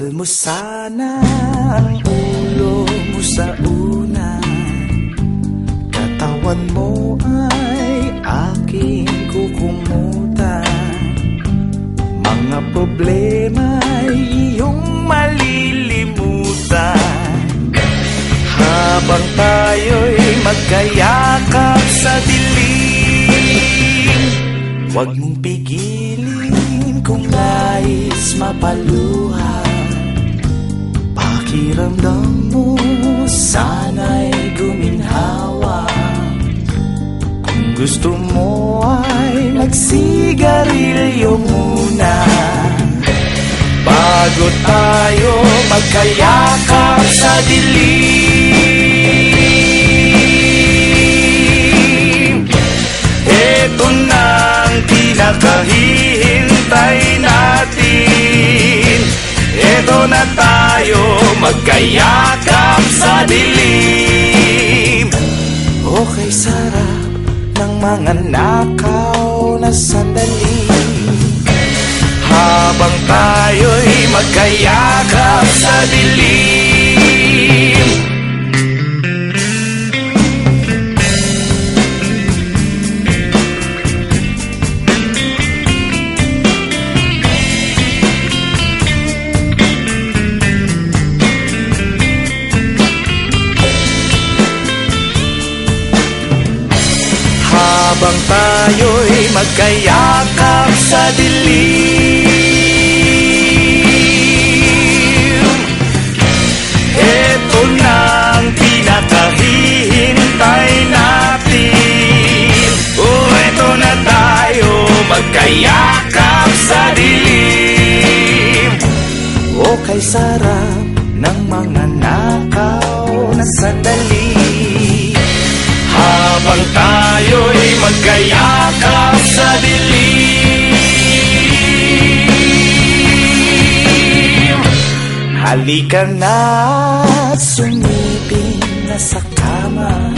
Tagal mo sana ang ulo mo sa unan, katawan mo ay aking kukumutan. Mga problema'y iyong malilimutan, habang tayo'y magkayakap sa dilim. Huwag mong pigilin kung nais mapaluhan, pakiramdam mo sana'y guminhawa. Kung gusto mo ay magsigarilyo muna, bago tayo magkayakap sa dilim. Ito na ang pinakahihintay natin, ito na tayo magkayakap sa dilim. Okay, sarap ng mga nakaw na sandali, habang tayo'y magkayakap sa dilim. Habang tayo'y magkayakap sa dilim, eto na ang pinakahihintay natin. Eto na tayo magkayakap sa dilim. Okay, sarap ng mga nakaw na sandali, habang tayo'y magkayakap sa dilim. Halika na, sumiping na sa kama,